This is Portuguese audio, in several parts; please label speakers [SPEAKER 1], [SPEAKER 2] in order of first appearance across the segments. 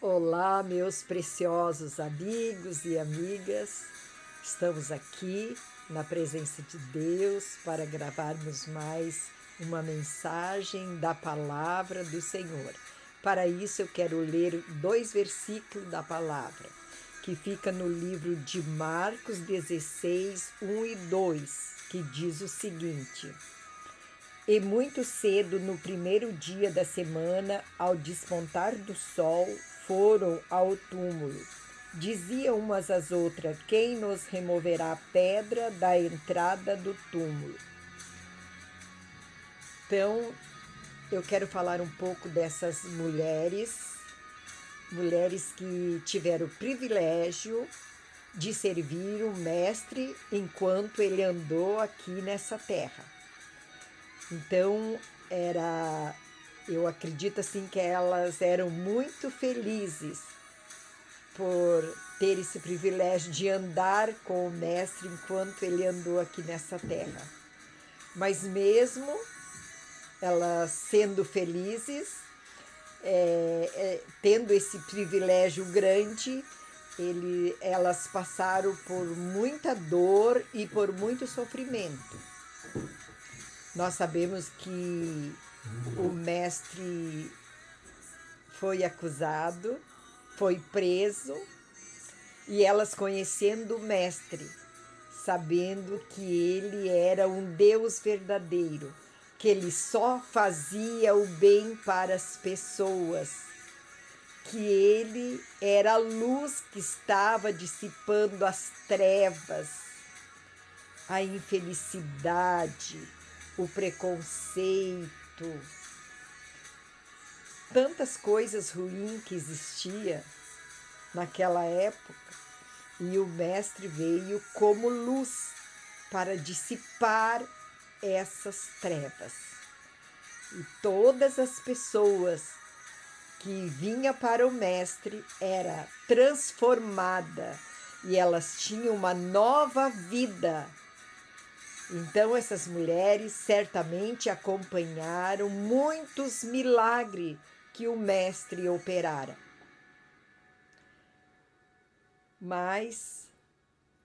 [SPEAKER 1] Olá, meus preciosos amigos e amigas. Estamos aqui na presença de Deus para gravarmos mais uma mensagem da palavra do Senhor. Para isso, eu quero ler 2 versículos da palavra, que fica no livro de Marcos 16, 1 e 2, que diz o seguinte: E muito cedo, no primeiro dia da semana, ao despontar do sol, foram ao túmulo. Diziam umas às outras: Quem nos removerá a pedra da entrada do túmulo? Então, eu quero falar um pouco dessas mulheres que tiveram o privilégio de servir o Mestre enquanto ele andou aqui nessa terra. Então, eu acredito assim que elas eram muito felizes por ter esse privilégio de andar com o Mestre enquanto ele andou aqui nessa terra. Mas mesmo elas sendo felizes, tendo esse privilégio grande, elas passaram por muita dor e por muito sofrimento. Nós sabemos que o Mestre foi acusado, foi preso, e elas conhecendo o Mestre, sabendo que ele era um Deus verdadeiro, que ele só fazia o bem para as pessoas, que ele era a luz que estava dissipando as trevas, a infelicidade, o preconceito, tantas coisas ruins que existia naquela época, e o Mestre veio como luz para dissipar essas trevas. E todas as pessoas que vinham para o Mestre era transformada e elas tinham uma nova vida. Então, essas mulheres certamente acompanharam muitos milagres que o Mestre operara. Mas,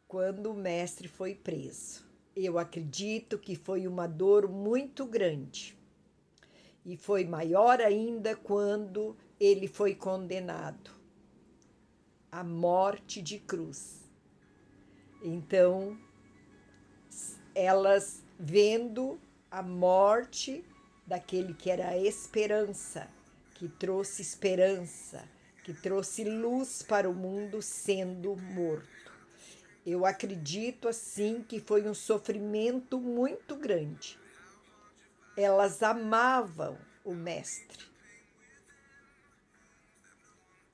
[SPEAKER 1] quando o Mestre foi preso, eu acredito que foi uma dor muito grande. E foi maior ainda quando ele foi condenado à morte de cruz. Então, elas vendo a morte daquele que era a esperança, que trouxe luz para o mundo, sendo morto. Eu acredito assim que foi um sofrimento muito grande. Elas amavam o Mestre.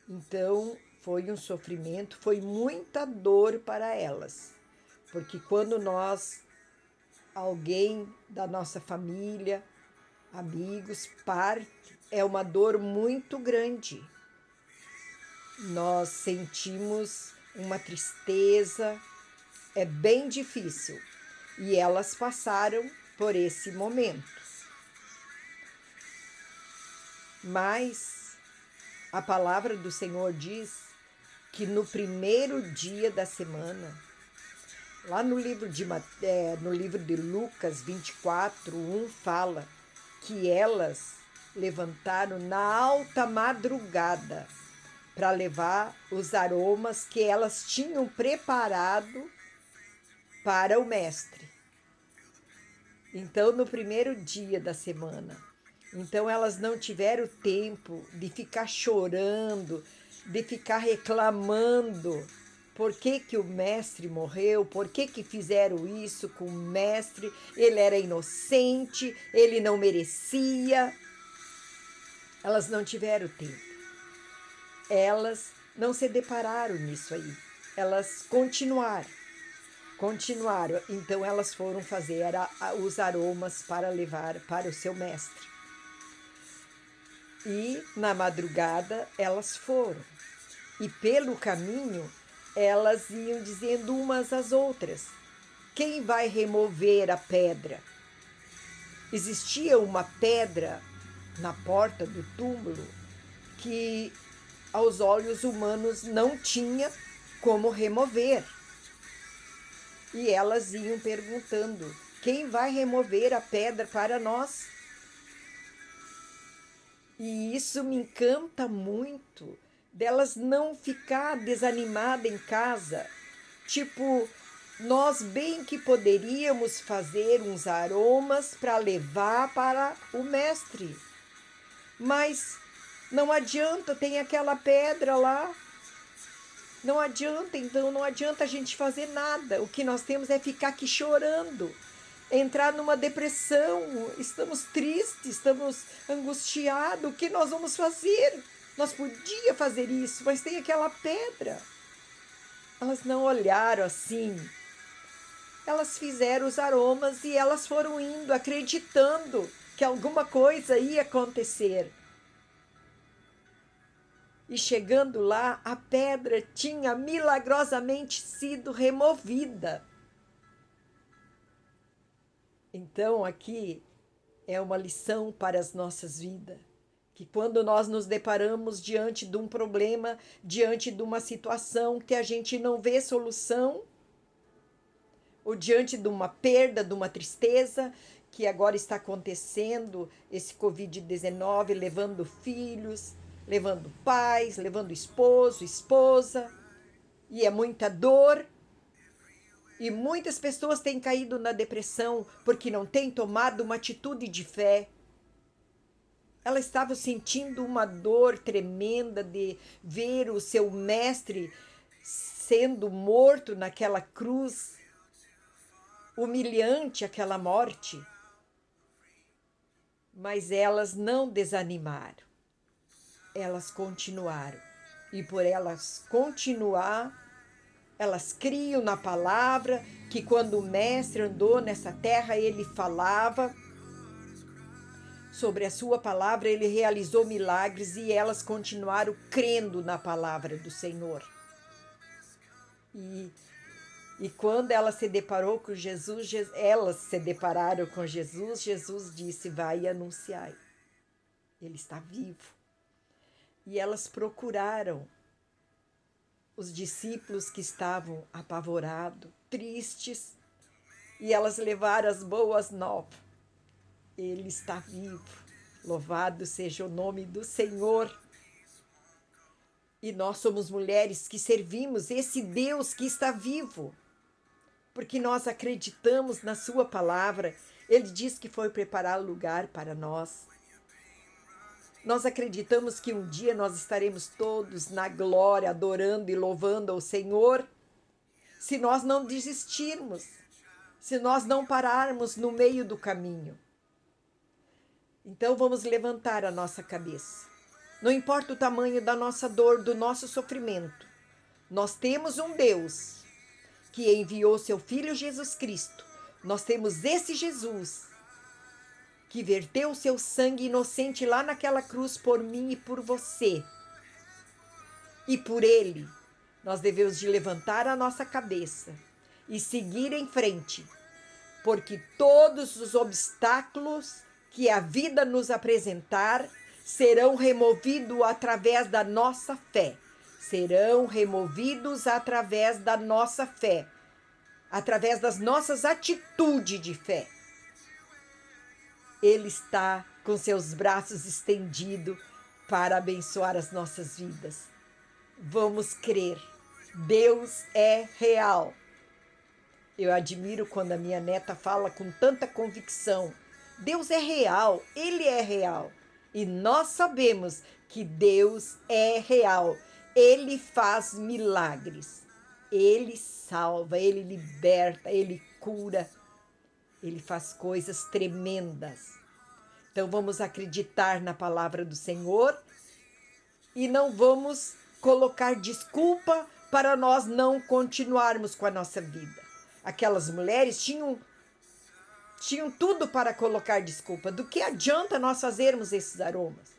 [SPEAKER 1] Então, foi um sofrimento, foi muita dor para elas. Porque quando alguém da nossa família, amigos, parte, é uma dor muito grande. Nós sentimos uma tristeza, é bem difícil. E elas passaram por esse momento. Mas a palavra do Senhor diz que no primeiro dia da semana, lá no livro de Lucas 24, 1, fala que elas levantaram na alta madrugada para levar os aromas que elas tinham preparado para o Mestre. Então, no primeiro dia da semana, então elas não tiveram tempo de ficar chorando, de ficar reclamando. Por que que o Mestre morreu? Por que que fizeram isso com o Mestre? Ele era inocente, ele não merecia. Elas não tiveram tempo. Elas não se depararam nisso aí. Elas continuaram. Então elas foram fazer os aromas para levar para o seu Mestre. E na madrugada elas foram. E pelo caminho elas iam dizendo umas às outras: quem vai remover a pedra? Existia uma pedra na porta do túmulo que aos olhos humanos não tinha como remover. E elas iam perguntando: quem vai remover a pedra para nós? E isso me encanta muito, delas não ficar desanimada em casa. Tipo, nós bem que poderíamos fazer uns aromas para levar para o mestre. Mas não adianta, tem aquela pedra lá. Não adianta, então não adianta a gente fazer nada. O que nós temos é ficar aqui chorando, entrar numa depressão, estamos tristes, estamos angustiados. O que nós vamos fazer? Nós podíamos fazer isso, mas tem aquela pedra. Elas não olharam assim. Elas fizeram os aromas e elas foram indo, acreditando que alguma coisa ia acontecer. E chegando lá, a pedra tinha milagrosamente sido removida. Então, aqui é uma lição para as nossas vidas, que quando nós nos deparamos diante de um problema, diante de uma situação que a gente não vê solução, ou diante de uma perda, de uma tristeza, que agora está acontecendo, esse Covid-19, levando filhos, levando pais, levando esposo, esposa, e é muita dor. E muitas pessoas têm caído na depressão porque não têm tomado uma atitude de fé. Ela estava sentindo uma dor tremenda de ver o seu mestre sendo morto naquela cruz, humilhante aquela morte. Mas elas não desanimaram. Elas continuaram. E por elas continuar, elas criam na palavra, que quando o mestre andou nessa terra, ele falava sobre a sua palavra, ele realizou milagres e elas continuaram crendo na palavra do Senhor. E quando ela se deparou com Jesus, elas se depararam com Jesus, Jesus disse: vai e anunciai. Ele está vivo. E elas procuraram os discípulos que estavam apavorados, tristes, e elas levaram as boas novas. Ele está vivo. Louvado seja o nome do Senhor. E nós somos mulheres que servimos esse Deus que está vivo, porque nós acreditamos na sua palavra. Ele diz que foi preparar lugar para nós. Nós acreditamos que um dia nós estaremos todos na glória, adorando e louvando ao Senhor, se nós não desistirmos, se nós não pararmos no meio do caminho. Então vamos levantar a nossa cabeça. Não importa o tamanho da nossa dor, do nosso sofrimento, nós temos um Deus que enviou seu Filho Jesus Cristo. Nós temos esse Jesus que verteu o seu sangue inocente lá naquela cruz por mim e por você. E por ele, nós devemos de levantar a nossa cabeça e seguir em frente, porque todos os obstáculos que a vida nos apresentar serão removidos através da nossa fé. Serão removidos através da nossa fé, através das nossas atitudes de fé. Ele está com seus braços estendidos para abençoar as nossas vidas. Vamos crer. Deus é real. Eu admiro quando a minha neta fala com tanta convicção. Deus é real, Ele é real. E nós sabemos que Deus é real. Ele faz milagres. Ele salva, Ele liberta, Ele cura. Ele faz coisas tremendas. Então vamos acreditar na palavra do Senhor e não vamos colocar desculpa para nós não continuarmos com a nossa vida. Aquelas mulheres tinham tudo para colocar desculpa. Do que adianta nós fazermos esses aromas?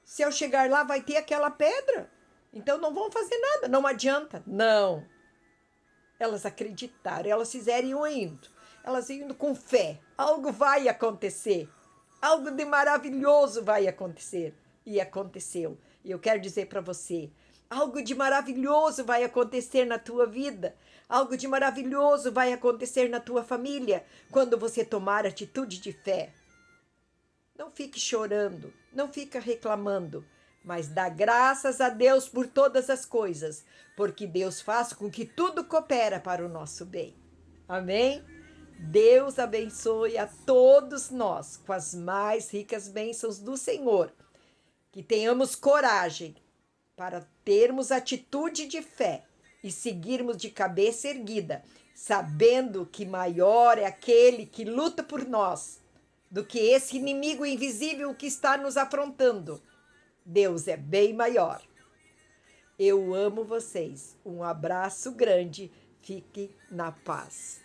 [SPEAKER 1] Se eu chegar lá vai ter aquela pedra. Então não vão fazer nada, não adianta. Não. Elas acreditaram, elas fizeram indo. Elas indo com fé. Algo vai acontecer. Algo de maravilhoso vai acontecer. E aconteceu. E eu quero dizer para você, algo de maravilhoso vai acontecer na tua vida. Algo de maravilhoso vai acontecer na tua família quando você tomar atitude de fé. Não fique chorando, não fica reclamando, mas dá graças a Deus por todas as coisas, porque Deus faz com que tudo coopera para o nosso bem. Amém? Deus abençoe a todos nós com as mais ricas bênçãos do Senhor. Que tenhamos coragem para termos atitude de fé e seguirmos de cabeça erguida, sabendo que maior é aquele que luta por nós do que esse inimigo invisível que está nos afrontando. Deus é bem maior. Eu amo vocês. Um abraço grande. Fique na paz.